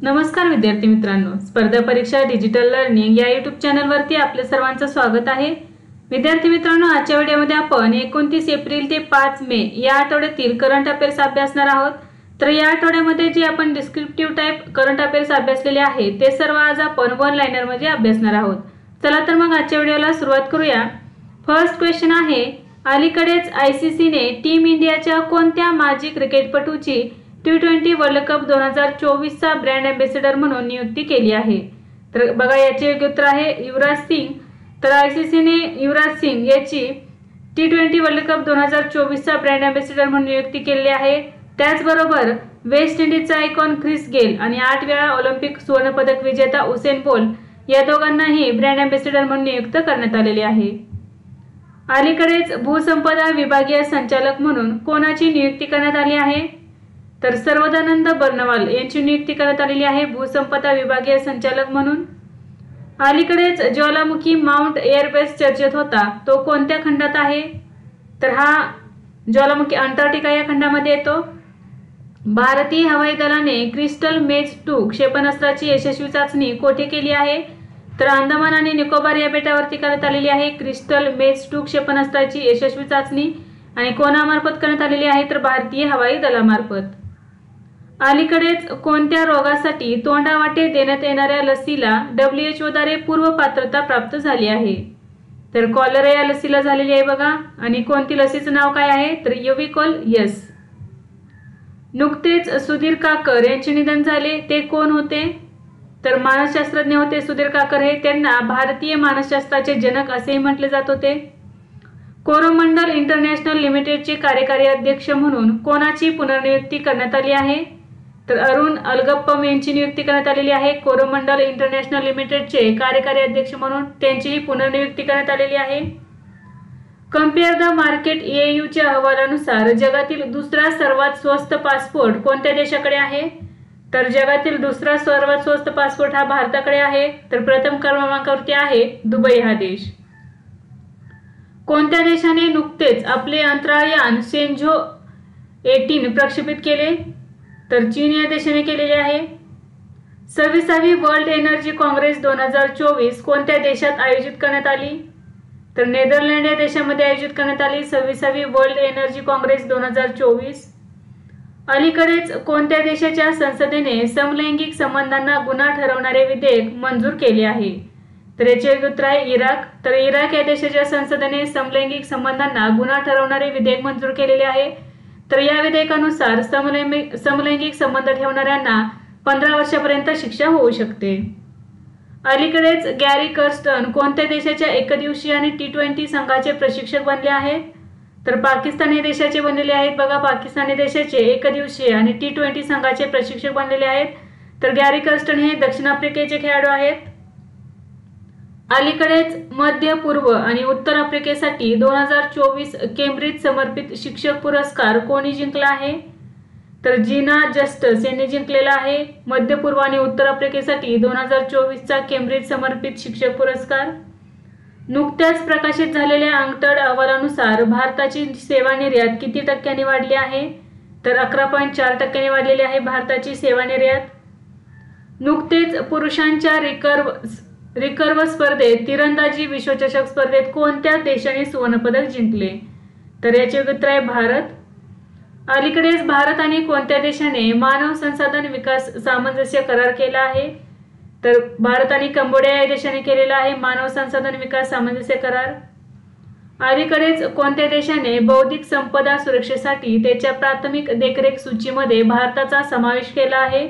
नमस्कार विद्यार्थी मित्रांनो, स्पर्धा परीक्षा डिजिटल लर्निंग या यूट्यूब चॅनलवरती आपले सर्वांचं स्वागत आहे। विद्यार्थी मित्रांनो, आजच्या व्हिडिओमध्ये आपण 29 एप्रिल ते 5 मे या आठवड्यातील करंट अफेअर्स अभ्यासणार आहोत। तर या आठवड्यामध्ये जे आपण डिस्क्रिप्टिव्ह टाइप करंट अफेअर्स अभ्यासलेले आहेत ते सर्व आज आपण वन लाइनर मध्ये अभ्यासणार आहोत। चला तर मग आजच्या व्हिडिओला सुरुवात करूया। फर्स्ट क्वेश्चन आहे, अलीकडेच आयसीसीने टीम इंडियाच्या कोणत्या माजी क्रिकेटपटूची T20 वर्ल्ड कप 2024 चा ब्रँड अँबॅसेडर म्हणून नियुक्ती केली आहे? तर बघा, याचे योग्य उत्तर आहे युवराज सिंग। तर आयसीसीने युवराज सिंग याची T20 वर्ल्ड कप 2024 चा ब्रँड अँबॅसेडर म्हणून नियुक्ती केली आहे। त्याचबरोबर वेस्ट इंडिजचा आयकॉन ख्रिस गेल आणि 8 वेळा ऑलिम्पिक सुवर्ण पदक विजेता उसेन बोल्ट या दोघांनाही ब्रँड अँबॅसेडर म्हणून नियुक्त करण्यात आलेले आहे। अलीकडेच भूसंपदा विभागीय संचालक म्हणून कोणाची नियुक्ती करण्यात आली आहे? तर सर्वदानंद बर्नवाल यांची नियुक्ती करण्यात आलेली आहे भूसंपदा विभागीय संचालक म्हणून। अलीकडेच ज्वालामुखी माउंट एअरबेस चर्चेत होता, तो कोणत्या खंडात आहे? तर हा ज्वालामुखी अंटार्क्टिका या खंडामध्ये येतो। भारतीय हवाई दलाने क्रिस्टल मेज 2 क्षेपणास्त्राची यशस्वी चाचणी कोठे केली आहे? तर अंदमान आणि निकोबार या बेटावरती करण्यात आलेली आहे क्रिस्टल मेज 2 क्षेपणास्त्राची यशस्वी चाचणी। आणि कोणामार्फत करण्यात आलेली आहे? तर भारतीय हवाई दलामार्फत। अलीकडेच कोणत्या रोगासाठी तोंडावाटे देण्यात येणाऱ्या लसीला WHO द्वारे पूर्व पात्रता प्राप्त झाली आहे? तर कॉलरा या लसीला झालेली आहे बघा। आणि कोणती लसीचं नाव काय आहे? तर युविकोल यस। नुकतेच सुधीर काकर यांचे निधन झाले, ते कोण होते? तर मानसशास्त्रज्ञ होते सुधीर काकर हे। त्यांना भारतीय मानसशास्त्राचे जनक असेही म्हटले जात होते। कोरोमंडल इंटरनॅशनल लिमिटेडचे कार्यकारी अध्यक्ष म्हणून कोणाची पुनर्नियुक्ती करण्यात आली आहे? तर अरुण अलगप्पम यांची नियुक्ती करण्यात आलेली आहे कोरोमंडल इंटरनॅशनल लिमिटेडचे कार्यकारी अध्यक्ष म्हणून त्यांचीही पुनर्नियुक्ती करण्यात आलेली आहे। कम्पेअर द मार्केट EAUच्या अहवालानुसार जगातील दुसरा सर्वात स्वस्त पासपोर्ट कोणत्या देशाकडे आहे? तर जगातील दुसरा सर्वात स्वस्त पासपोर्ट हा भारताकडे आहे। तर प्रथम क्रमांकावरती आहे दुबई हा देश। कोणत्या देशाने नुकतेच आपले अंतराळयान शेंझो 18 प्रक्षेपित केले? तर चीन या देशाने केलेले आहे। 26वी वर्ल्ड एनर्जी काँग्रेस 2024 कोणत्या देशात आयोजित करण्यात आली? तर नेदरलँड या देशामध्ये आयोजित करण्यात आली 26वी वर्ल्ड एनर्जी काँग्रेस 2024। अलीकडेच कोणत्या देशाच्या संसदेने समलैंगिक संबंधांना गुन्हा ठरवणारे विधेयक मंजूर केले आहे? तर याचे उत्तर आहे इराक। तर इराक या देशाच्या संसदेने समलैंगिक संबंधांना गुन्हा ठरवणारे विधेयक मंजूर केलेले आहे। तर या विधेयकानुसार समलैंगिक संबंध ठेवणाऱ्यांना 15 वर्षापर्यंत शिक्षा होऊ शकते। अलीकडेच गॅरी कर्स्टन कोणत्या देशाच्या एकदिवसीय आणि T20 संघाचे प्रशिक्षक बनले आहेत? तर पाकिस्तान या देशाचे बनलेले आहेत बघा। पाकिस्तान या देशाचे एकदिवसीय आणि T20 संघाचे प्रशिक्षक बनलेले आहेत। तर गॅरी कर्स्टन हे दक्षिण आफ्रिकेचे खेळाडू आहेत। अलीकडेच मध्य पूर्व आणि उत्तर आफ्रिकेसाठी 2024 केम्ब्रिज समर्पित शिक्षक पुरस्कार कोणी जिंकला आहे? तर जीना जस्टस यांनी जिंकलेला आहे मध्य पूर्व आणि उत्तर आफ्रिकेसाठी 2024 चा केम्ब्रिज समर्पित शिक्षक पुरस्कार। नुकत्याच प्रकाशित झालेल्या अंकटड अहवालानुसार भारताची सेवा निर्यात किती टक्क्यांनी वाढली आहे? तर 11.4% वाढलेली आहे भारताची सेवा निर्यात। नुकतेच पुरुषांच्या रिकर्व स्पर्धेत तिरंदाजी विश्वचषक स्पर्धेत कोणत्या देशाने सुवर्णपदक जिंकले? तर याचे उत्तर आहे भारत। अलीकडेच भारत आणि कोणत्या देशाने मानव संसाधन विकास सामंजस्य करार केला आहे? तर भारत आणि कंबोडिया या देशाने केलेला आहे मानव संसाधन विकास सामंजस्य करार। अलीकडेच कोणत्या देशाने बौद्धिक संपदा सुरक्षेसाठी त्याच्या प्राथमिक देखरेख सूचीमध्ये भारताचा समावेश केला आहे?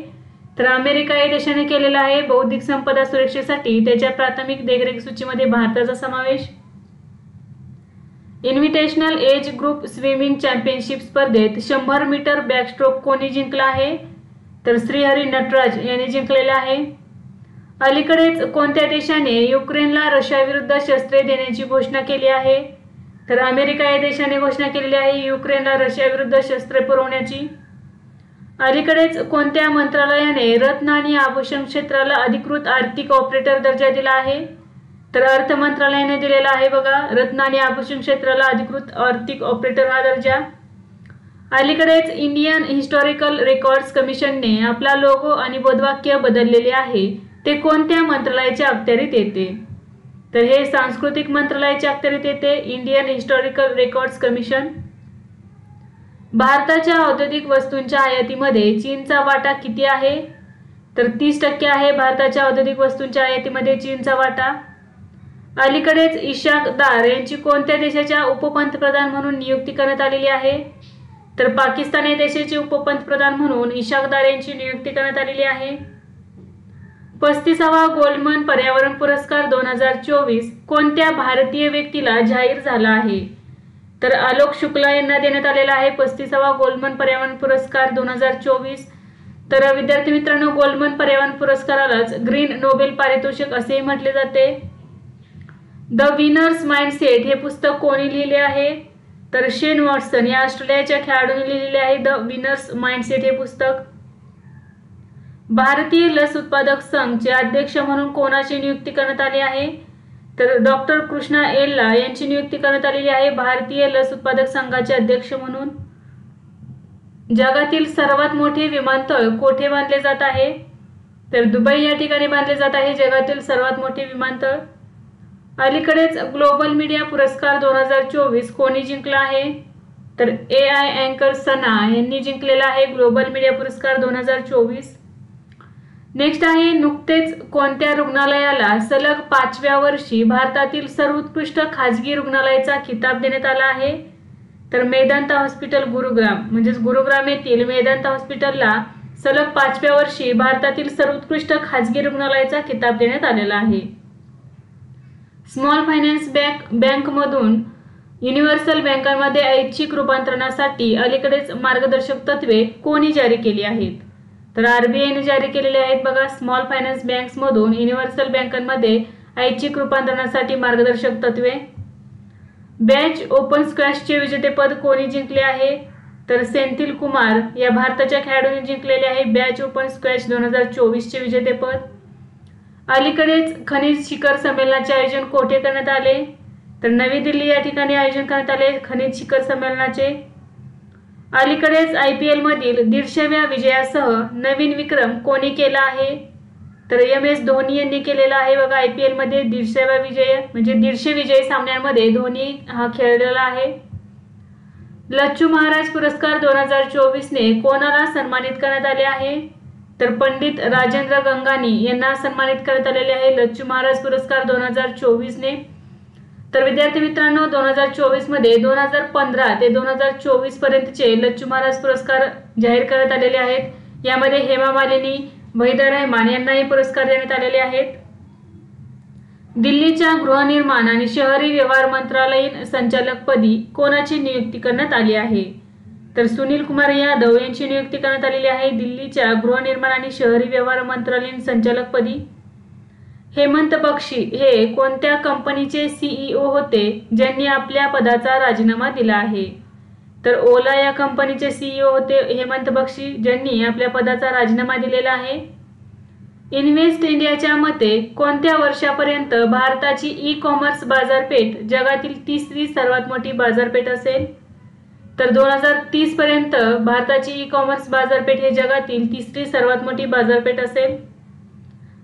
तर अमेरिका या देशाने केलेला आहे बौद्धिक संपदा सुरक्षेसाठी त्याच्या प्राथमिक देखरेख सूचीमध्ये भारताचा समावेश। इन्व्हिटेशनल एज ग्रुप स्विमिंग चॅम्पियनशिप स्पर्धेत 100 मीटर बॅकस्ट्रोक कोणी जिंकला आहे? तर श्रीहरी नटराज यांनी जिंकलेला आहे। अलीकडेच कोणत्या देशाने युक्रेनला रशियाविरुद्ध शस्त्रे देण्याची घोषणा केली आहे? तर अमेरिका या देशाने घोषणा केलेली आहे युक्रेनला रशियाविरुद्ध शस्त्रे पुरवण्याची। अलीकडेच कोणत्या मंत्रालयाने रत्न आणि आभूषण क्षेत्राला अधिकृत आर्थिक ऑपरेटर दर्जा दिला आहे? तर अर्थ मंत्रालयाने दिलेला आहे बघा रत्न आणि आभूषण क्षेत्राला अधिकृत आर्थिक ऑपरेटर हा दर्जा। अलीकडेच इंडियन हिस्टॉरिकल रेकॉर्ड्स कमिशनने आपला लोगो आणि बोधवाक्य बदललेले आहे, ते कोणत्या मंत्रालयाच्या अखत्यारीत येते? तर हे सांस्कृतिक मंत्रालयाच्या अखत्यारीत येते, इंडियन हिस्टॉरिकल रेकॉर्ड्स कमिशन. भारताच्या औद्योगिक वस्तूंच्या आयातीमध्ये चीनचा वाटा किती आहे? तर 30% आहे भारताच्या औद्योगिक वस्तूंच्या आयातीमध्ये चीनचा वाटा. अलीकडेच इशाक दार यांची कोणत्या देशाच्या उपपंतप्रधान म्हणून नियुक्ती करण्यात आलेली आहे? तर पाकिस्तान या देशाचे उपपंतप्रधान म्हणून इशाक दार यांची नियुक्ती करण्यात आलेली आहे. 35वा गोल्डमन पर्यावरण पुरस्कार 2024 कोणत्या भारतीय व्यक्तीला जाहीर झाला आहे? तर आलोक शुक्ला यांना देण्यात आलेला आहे 35वा गोल्डमन पर्यावरण पुरस्कार 2024. तर विद्यार्थी मित्रांनो, गोल्डमन पर्यावरण पुरस्कारालाच ग्रीन नोबेल पारितोषिक असेही म्हटले जाते. द विनर्स माइंडसेट हे पुस्तक कोणी लिहिले आहे? तर शेन वॉटसन या ऑस्ट्रेलियाच्या खेळाडूने लिहिलेले आहे द विनर्स माइंडसेट हे पुस्तक. भारतीय लस उत्पादक संघचे अध्यक्ष म्हणून कोणाची नियुक्ती करण्यात आली आहे? तर डॉक्टर कृष्णा एल्ला यांची नियुक्ती करण्यात आलेली आहे भारतीय लस उत्पादक संघाचे अध्यक्ष म्हणून. जगातील सर्वात मोठे विमानतळ कोठे बांधले जात आहे? तर दुबई या ठिकाणी बांधले जात आहे जगातील सर्वात मोठे विमानतळ. अलीकडेच ग्लोबल मीडिया पुरस्कार 2024 कोणी जिंकला आहे? तर AI अँकर सना यांनी जिंकलेला आहे ग्लोबल मीडिया पुरस्कार 2024. नेक्स्ट आहे, नुकतेच कोणत्या रुग्णालयाला सलग 5व्या वर्षी भारतातील सर्वोत्कृष्ट खाजगी रुग्णालयाचा खिताब देण्यात आला आहे? तर मेदांता हॉस्पिटल गुरुग्राम, म्हणजेच गुरुग्राम येथील मेदांता हॉस्पिटलला सलग 5व्या वर्षी भारतातील सर्वोत्कृष्ट खाजगी रुग्णालयाचा खिताब देण्यात आलेला आहे. स्मॉल फायनान्स बँकमधून युनिव्हर्सल बँकांमध्ये ऐच्छिक रूपांतरणासाठी अलीकडेच मार्गदर्शक तत्वे कोणी जारी केली आहेत? तर RBI ने जारी केलेले आहेत बघा. स्मॉल फायनान्स बँक्समधून युनिव्हर्सल बँकांमध्ये ऐच्छिक रूपांतरणासाठी मार्गदर्शक तत्वे. बॅच ओपन स्क्वॅशचे विजेतेपद कोणी जिंकले आहे? तर सेंथिल कुमार या भारताच्या खेळाडूने जिंकलेले आहे बॅच ओपन स्क्वॅश 2024चे विजेतेपद. अलीकडेच खनिज शिखर संमेलनाचे आयोजन कोठे करण्यात आले? तर नवी दिल्ली या ठिकाणी आयोजन करण्यात आले खनिज शिखर संमेलनाचे. अलीकडेच IPL मधील 150व्या विजयासह नवीन विक्रम कोणी केला आहे? तर MS धोनी यांनी केलेला आहे बघा. IPL मध्ये 150व्या विजय म्हणजे 150 विजयी सामन्यांमध्ये धोनी हा खेळलेला आहे. लच्चू महाराज पुरस्कार 2024 ने कोणाला सन्मानित करण्यात आले आहे? तर पंडित राजेंद्र गंगानी यांना सन्मानित करण्यात आलेले आहे लच्चू महाराज पुरस्कार 2024 ने. तर विद्यार्थी मित्रांनो, 2024 मध्ये 2015 ते 2024 पर्यंतचे लच्चू महाराज पुरस्कार जाहीर करण्यात आलेले आहेत. यामध्ये हेमा मालिनी, वहीदा रहमान यांनाही पुरस्कार देण्यात आलेले आहेत. दिल्लीच्या गृहनिर्माण आणि शहरी व्यवहार मंत्रालयीन संचालकपदी कोणाची नियुक्ती करण्यात आली आहे? तर सुनील कुमार यादव यांची नियुक्ती करण्यात आलेली आहे दिल्लीच्या गृहनिर्माण आणि शहरी व्यवहार मंत्रालयीन संचालकपदी. हेमंत बक्षी हे कोणत्या कंपनीचे CEO होते ज्यांनी आपल्या पदाचा राजीनामा दिला आहे? तर ओला या कंपनीचे CEO होते हेमंत बक्षी, ज्यांनी आपल्या पदाचा राजीनामा दिलेला आहे. इन्व्हेस्ट इंडियाच्या मते कोणत्या वर्षापर्यंत भारताची ई-कॉमर्स बाजारपेठ जगातील 3री सर्वात मोठी बाजारपेठ असेल? तर 2030 पर्यंत भारताची ई-कॉमर्स बाजारपेठ हे जगातील 3री सर्वात मोठी बाजारपेठ असेल.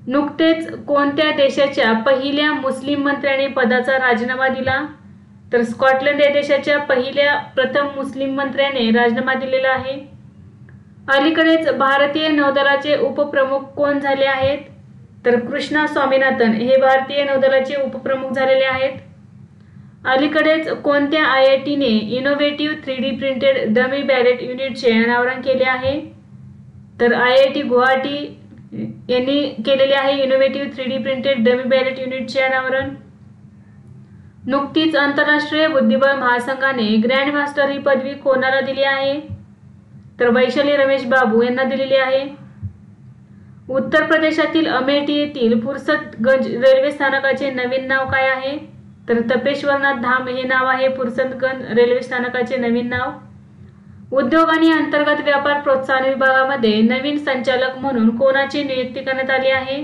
नुकतेच कोणत्या देशाच्या पहिल्या मुस्लिम मंत्र्याने पदाचा राजीनामा दिला? तर स्कॉटलंड या देशाच्या प्रथम मुस्लिम मंत्र्याने राजीनामा दिलेला आहे. अलीकडेच भारतीय नौदलाचे उपप्रमुख कोण झाले आहेत? तर कृष्णा स्वामीनाथन हे भारतीय नौदलाचे उपप्रमुख झालेले आहेत. अलीकडेच कोणत्या IIT ने innovative 3D printed dummy ballot युनिटचे अनावरण केले आहे? तर IIT गुवाहाटी यांनी केलेले आहे innovative 3D printed dummy ballot युनिटचे अनावरण. नुकतीच आंतरराष्ट्रीय बुद्धिबळ महासंघाने ग्रँड मास्टर ही पदवी कोणाला दिली आहे? तर वैशाली रमेश बाबू यांना दिलेली आहे. उत्तर प्रदेशातील अमेठी येथील फुर्सतगंज रेल्वे स्थानकाचे नवीन नाव काय आहे? तर तपेश्वरनाथ धाम हे नाव आहे फुर्सतगंज रेल्वे स्थानकाचे नवीन नाव. उद्योग आणि अंतर्गत व्यापार प्रोत्साहन विभागामध्ये नवीन संचालक म्हणून कोणाची नियुक्ती करण्यात आली आहे?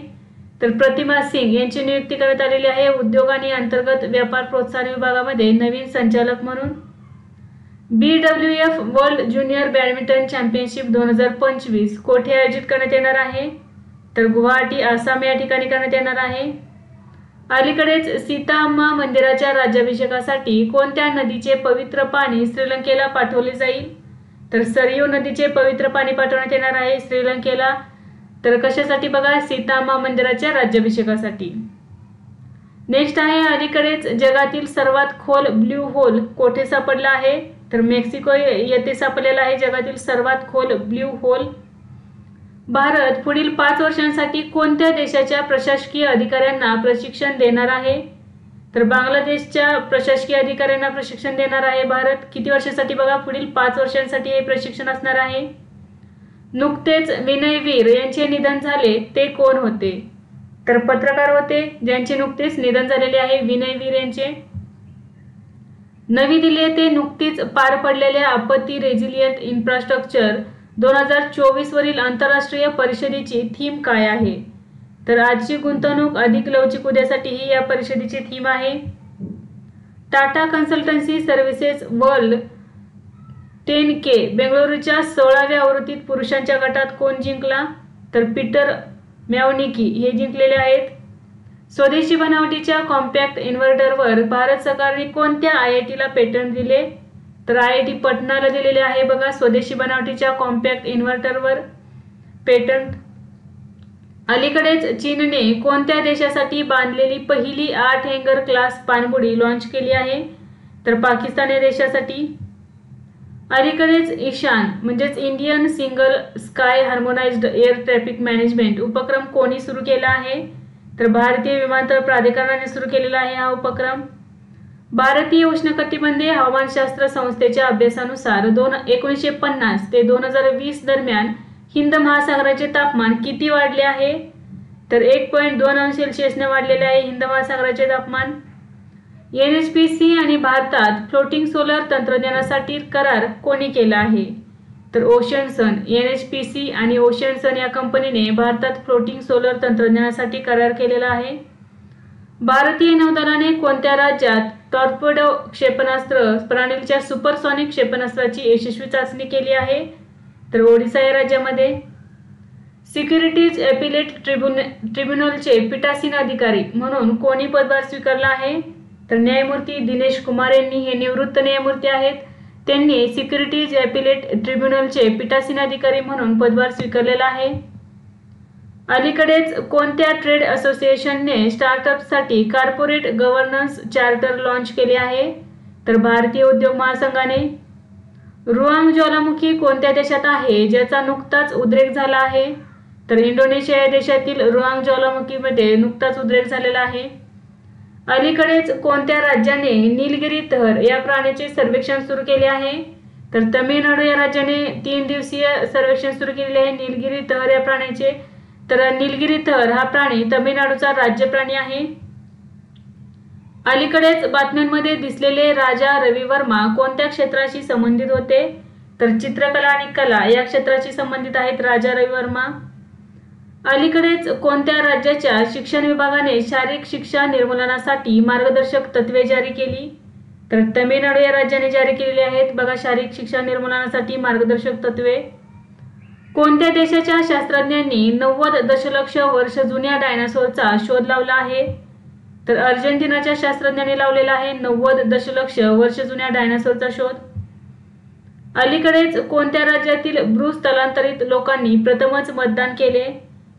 तर प्रतिमा सिंग यांची नियुक्ती करण्यात आलेली आहे उद्योग आणि अंतर्गत व्यापार प्रोत्साहन विभागामध्ये नवीन संचालक म्हणून. BWF world junior badminton championship 2025 कोठे आयोजित करण्यात येणार आहे? तर गुवाहाटी, आसाम या ठिकाणी करण्यात येणार आहे. अलीकडेच सीताअम्मा मंदिराच्या राज्याभिषेकासाठी कोणत्या नदीचे पवित्र पाणी श्रीलंकेला पाठवले जाईल? तर सरयू नदीचे पवित्र पाणी पाठवण्यात येणार आहे श्रीलंकेला. तर कशासाठी बघा? सीताअम्मा मंदिराच्या राज्याभिषेकासाठी. नेक्स्ट आहे, अलीकडेच जगातील सर्वात खोल ब्ल्यू होल कोठे सापडला आहे? तर मेक्सिको येथे सापडलेला आहे जगातील सर्वात खोल ब्ल्यू होल. भारत पुढील 5 वर्षांसाठी कोणत्या देशाच्या प्रशासकीय अधिकाऱ्यांना प्रशिक्षण देणार आहे? तर बांगलादेशच्या प्रशासकीय अधिकाऱ्यांना प्रशिक्षण देणार आहे भारत. किती वर्षांसाठी बघा? पुढील 5 वर्षांसाठी हे प्रशिक्षण असणार आहे. नुकतेच विनय वीर यांचे निधन झाले, ते कोण होते? तर पत्रकार होते ज्यांचे नुकतेच निधन झालेले आहे, विनय वीर यांचे. नवी दिल्ली येथे नुकतीच पार पडलेल्या आपत्ती रेझिलियंट इन्फ्रास्ट्रक्चर 2024 वरील आंतरराष्ट्रीय परिषदेची थीम काय आहे? तर आजची गुंतवणूक अधिक लवचिक उद्यासाठी ही या परिषदेची थीम आहे. Tata consultancy services world 10K बेंगळुरूच्या 16व्या आवृत्तीत पुरुषांच्या गटात कोण जिंकला? तर पीटर मॅवनिकी हे जिंकलेले आहेत. स्वदेशी बनावटीच्या कॉम्पॅक्ट इन्व्हर्टरवर भारत सरकारने कोणत्या IITला पेटंट दिले? तर IIT पटनाला दिलेले आहे बघा स्वदेशी बनावटीच्या कॉम्पॅक्ट इन्व्हर्टरवर पेटंट. अलीकडेच चीनने कोणत्या देशासाठी बांधलेली पहिली 8 हँगर क्लास पाणबुडी लॉन्च केली आहे? तर पाकिस्तान या देशासाठी. अलीकडेच ईशान म्हणजेच Indian single sky harmonised air traffic management उपक्रम कोणी सुरू केला आहे? तर भारतीय विमानतळ प्राधिकरणाने सुरू केलेला आहे हा उपक्रम. भारतीय उष्णकटिबंधीय हवामानशास्त्र संस्थेच्या अभ्यासानुसार 1950 ते 2020 दरम्यान हिंद महासागराचे तापमान किती वाढले आहे? तर 1.2 अंश सेल्सिअसने वाढलेले आहे हिंद महासागराचे तापमान. NHPC आणि भारतात फ्लोटिंग सोलर तंत्रज्ञानासाठी करार कोणी केला आहे? तर ओशनसन. NHPC आणि ओशनसन या कंपनीने भारतात फ्लोटिंग सोलर तंत्रज्ञानासाठी करार केलेला आहे. भारतीय नौदलाने कोणत्या राज्यात टॉर्पेडो क्षेपणास्त्र प्रणालीच्या सुपरसॉनिक क्षेपणास्त्राची यशस्वी चाचणी केली आहे? तर ओडिशा या राज्यामध्ये. सिक्युरिटीज ॲपिलेट ट्रिब्युनलचे पीठासीन अधिकारी म्हणून कोणी पदभार स्वीकारला आहे? तर न्यायमूर्ती दिनेश कुमार यांनी. हे निवृत्त न्यायमूर्ती आहेत. त्यांनी सिक्युरिटीज ॲपिलेट ट्रिब्युनलचे पीठासीन अधिकारी म्हणून पदभार स्वीकारलेला आहे. अलीकडेच कोणत्या ट्रेड असोसिएशनने स्टार्टअपसाठी कॉर्पोरेट गव्हर्नन्स चार्टर लॉन्च केले आहे? तर भारतीय उद्योग महासंघाने. रुआंग ज्वालामुखी कोणत्या देशात आहे ज्याचा नुकताच उद्रेक झाला आहे? तर इंडोनेशिया या देशातील रुआंग ज्वालामुखीमध्ये नुकताच उद्रेक झालेला आहे. अलीकडेच कोणत्या राज्याने नीलगिरी तहर या प्राण्याचे सर्वेक्षण सुरू केले आहे? तर तमिळनाडू या राज्याने 3 दिवसीय सर्वेक्षण सुरू केलेले आहे नीलगिरी तहर या प्राण्याचे. तर नीलगिरी तहर हा प्राणी तमिळनाडूचा राज्य प्राणी आहे. अलीकडेच बातम्यांमध्ये दिसलेले राजा रवी वर्मा कोणत्या क्षेत्राशी संबंधित होते? तर चित्रकला आणि कला या क्षेत्राशी संबंधित आहेत राजा रवी वर्मा. अलीकडेच कोणत्या राज्याच्या शिक्षण विभागाने शारीरिक शिक्षा निर्मूलनासाठी मार्गदर्शक तत्त्वे जारी केली? तर तमिळनाडू या राज्याने जारी केलेली आहेत बघा शारीरिक शिक्षा निर्मूलनासाठी मार्गदर्शक तत्त्वे. कोणत्या देशाच्या शास्त्रज्ञांनी 90 दशलक्ष वर्ष जुन्या डायनासोरचा शोध लावला आहे? तर अर्जेंटिनाच्या शास्त्रज्ञांनी लावलेला आहे 90 दशलक्ष वर्ष जुन्या डायनासोरचा शोध. अलीकडेच कोणत्या राज्यातील ब्रूस स्थलांतरित लोकांनी प्रथमच मतदान केले?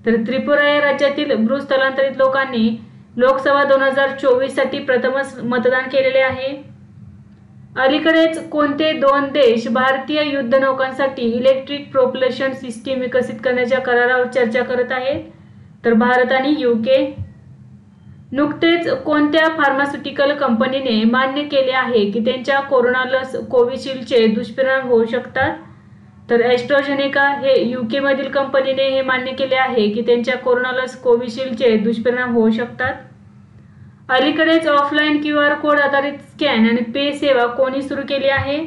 तर त्रिपुरा या राज्यातील ब्रूस स्थलांतरित लोकांनी लोकसभा 2024 साठी प्रथमच मतदान केलेले आहे. अलीकडेच कोणते 2 देश भारतीय युद्धनौकांसाठी इलेक्ट्रिक प्रोपल्शन सिस्टीम विकसित करण्याच्या करारावर चर्चा करत आहेत? तर भारत आणि UK. नुकतेच कोणत्या फार्मास्युटिकल कंपनीने मान्य केले आहे की त्यांच्या कोरोना लस कोविशिल्डचे दुष्परिणाम होऊ शकतात? तर ॲस्ट्राझेनेका हे UK मधील कंपनीने हे मान्य केले आहे की त्यांच्या कोरोना लस कोविशिल्डचे दुष्परिणाम होऊ शकतात. अलीकडेच ऑफलाईन QR कोड आधारित स्कॅन आणि पे सेवा कोणी सुरू केली आहे?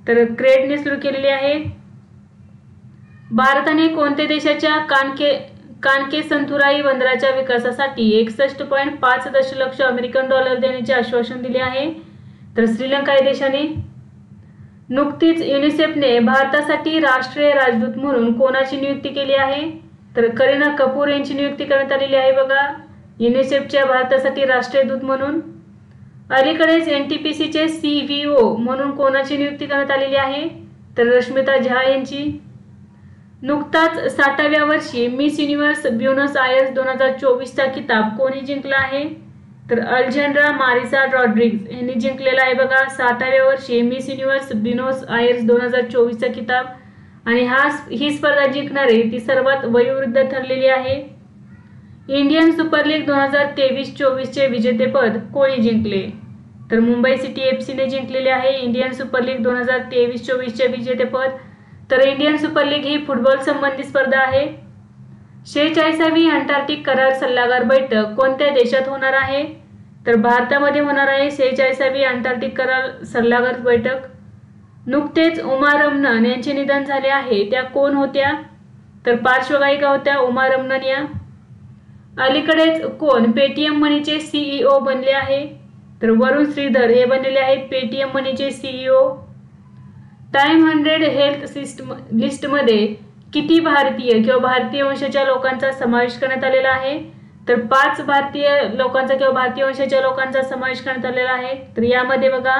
तर क्रेडने सुरू केलेली आहे. भारताने कोणत्या देशाच्या कानकेसंथुराई बंदराच्या विकासासाठी 61.5 दशलक्ष अमेरिकन डॉलर देण्याचे आश्वासन दिले आहे? तर श्रीलंका या देशाने. नुकतीच युनिसेफने भारतासाठी राष्ट्रीय राजदूत म्हणून कोणाची नियुक्ती केली आहे? तर करीना कपूर यांची नियुक्ती करण्यात आलेली आहे बघा युनिसेफच्या भारतासाठी राष्ट्रीय दूत म्हणून. अलीकडेच NTPCचे CVO म्हणून कोणाची नियुक्ती करण्यात आलेली आहे? तर रश्मिता झा यांची. नुकताच 60व्या वर्षी मिस युनिव्हर्स ब्युनॉस आयर्स 2024चा किताब कोणी जिंकला आहे? तर अल्जेंड्रा मारिसा रॉड्रिग्ज यांनी जिंकलेला आहे बघा 60व्या वर्षी मिस युनिव्हर्स ब्युनॉस आयर्स 2024चा किताब. आणि ही स्पर्धा जिंकणारी ती सर्वात वयोवृद्ध ठरलेली आहे. इंडियन सुपर लीग 2023-24चे विजेतेपद कोणी जिंकले? तर मुंबई सिटी FC ने जिंकलेले आहे इंडियन सुपर लीग 2023-24चे विजेतेपद. तर इंडियन सुपर लीग ही फुटबॉल संबंधी स्पर्धा आहे. 46वी अंटार्क्टिक करार सल्लागार बैठक कोणत्या देशात होणार आहे? तर भारतामध्ये होणार आहे 46वी अंटार्क्टिक करार सल्लागार बैठक. नुकतेच उमा रमणन यांचे निधन झाले आहे, त्या कोण होत्या? तर पार्श्वगायिका होत्या उमा रमणन या. अलीकडेच कोण पेटीएम मनीचे CEO बनले आहे? तर वरुण श्रीधर हे बनलेले आहेत पेटीएम मनीचे CEO. टाइम 100 हेल्थ लिस्टमध्ये किती भारतीय किंवा भारतीय वंशाच्या लोकांचा समावेश करण्यात आलेला आहे? तर 5 भारतीय लोकांचा किंवा भारतीय वंशाच्या लोकांचा समावेश करण्यात आलेला आहे. तर यामध्ये बघा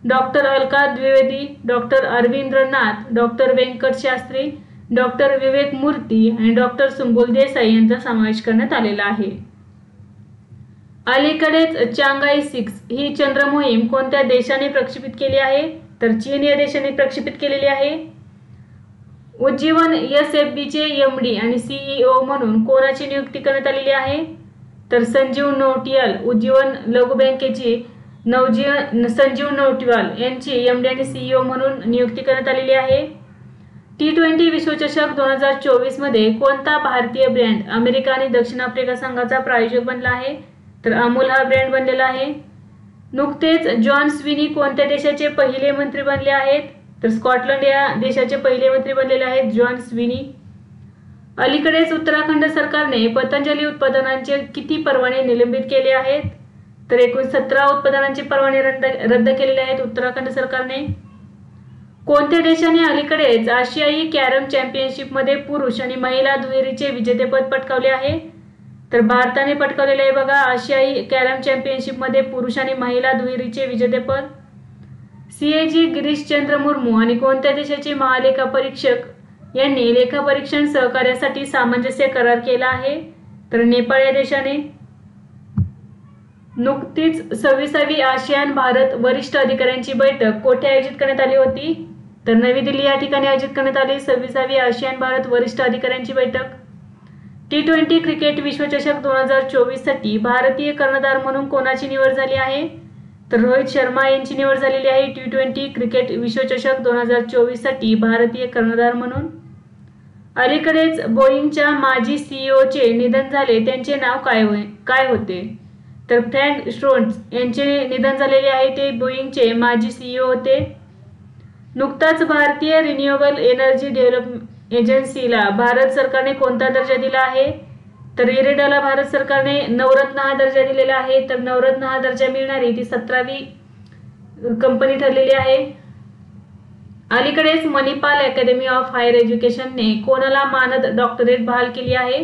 doctor Alka Dwivedi, doctor Arvindranath, doctor Vyankat Shastri, doctor Vivek Murthy आणि डॉक्टर सुंबुल देसाई यांचा समावेश करण्यात आलेला आहे. अलीकडेच चांगाई 6 ही चंद्र मोहीम कोणत्या देशाने प्रक्षेपित केली आहे? तर चीन या देशाने प्रक्षेपित केलेली आहे. उज्जीवन SFBचे MD आणि CEO म्हणून कोणाची नियुक्ती करण्यात आलेली आहे? तर संजीव नौटियाल उज्जीवन लघु बँकेची संजीव नौटियाल यांची MD आणि CEO म्हणून नियुक्ती करण्यात आलेली आहे. T20 विश्वचषक 2024 मध्ये कोणता भारतीय ब्रँड अमेरिका आणि दक्षिण आफ्रिका संघाचा प्रायोजक बनला आहे? तर अमूल हा ब्रँड बनलेला आहे. नुकतेच जॉन स्विनी कोणत्या देशाचे पहिले मंत्री बनले आहेत? तर स्कॉटलंड या देशाचे पहिले मंत्री बनलेले आहेत जॉन स्विनी. अलीकडेच उत्तराखंड सरकारने पतंजली उत्पादनांचे किती परवाने निलंबित केले आहेत? तर एकूण 17 उत्पादनांचे परवाने रद्द केलेले आहेत उत्तराखंड सरकारने. कोणत्या देशाने अलीकडेच आशियाई कॅरम चॅम्पियनशिपमध्ये पुरुष आणि महिला दुहेरीचे विजेतेपद पटकावले आहे? तर भारताने पटकावलेले आहे बघा आशियाई कॅरम चॅम्पियनशिपमध्ये पुरुष आणि महिला दुहेरीचे विजेतेपद. CAG गिरीशचंद्र मुर्मू आणि कोणत्या देशाचे महालेखापरीक्षक यांनी लेखापरीक्षण सहकार्यासाठी सामंजस्य करार केला आहे? तर नेपाळ या देशाने. नुकतीच 26वी आशियान भारत वरिष्ठ अधिकाऱ्यांची बैठक कोठे आयोजित करण्यात आली होती? तर नवी दिल्ली या ठिकाणी आयोजित करण्यात आली 26वी आशियान भारत वरिष्ठ अधिकाऱ्यांची बैठक. T20 क्रिकेट विश्वचषक 2024 साठी भारतीय कर्णधार म्हणून कोणाची निवड झाली आहे? तर रोहित शर्मा यांची निवड झालेली आहे T20 क्रिकेट विश्वचषक 2024 साठी भारतीय कर्णधार म्हणून. अलीकडेच बोईंगच्या माजी CEOचे निधन झाले, त्यांचे नाव काय होते? तर फ्रँक स्टोन्स यांचे निधन झालेले आहे, ते बोईंगचे माजी CEO होते. नुकताच भारतीय रिन्युएबल एनर्जी डेव्हलपमेंट एजन्सीला भारत सरकारने कोणता दर्जा दिला आहे? तर इरेडाला भारत सरकारने नवरत्न हा दर्जा दिलेला आहे. तर नवरत्न हा दर्जा मिळणारी ती 17वी कंपनी ठरलेली आहे. अलीकडेच मणिपाल अकॅडमी ऑफ हायर एज्युकेशनने कोणाला मानद डॉक्टरेट बहाल केली आहे?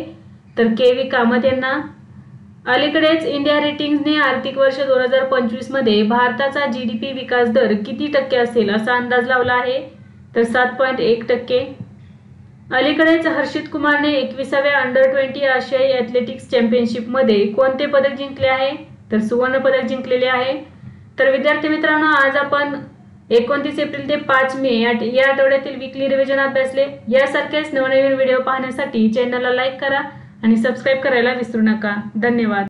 तर KV कामत यांना. अलीकडेच इंडिया रेटिंग्सने आर्थिक वर्ष 2025 मध्ये भारताचा GDP विकास दर किती टक्के असेल असा अंदाज लावला आहे? तर 7.1%. अलीकडेच हर्षित कुमारने 21व्या अंडर-20 आशियाई ॲथलेटिक्स चॅम्पियनशिपमध्ये कोणते पदक जिंकले आहे? तर सुवर्ण पदक जिंकलेले आहे. तर विद्यार्थी मित्रांनो, आज आपण 29 एप्रिल ते 5 मे या आठवड्यातील वीकली रिव्हिजन अभ्यासले. यासारखेच नवनवीन व्हिडिओ पाहण्यासाठी चॅनलला लाईक करा आणि सबस्क्राईब करायला विसरू नका. धन्यवाद.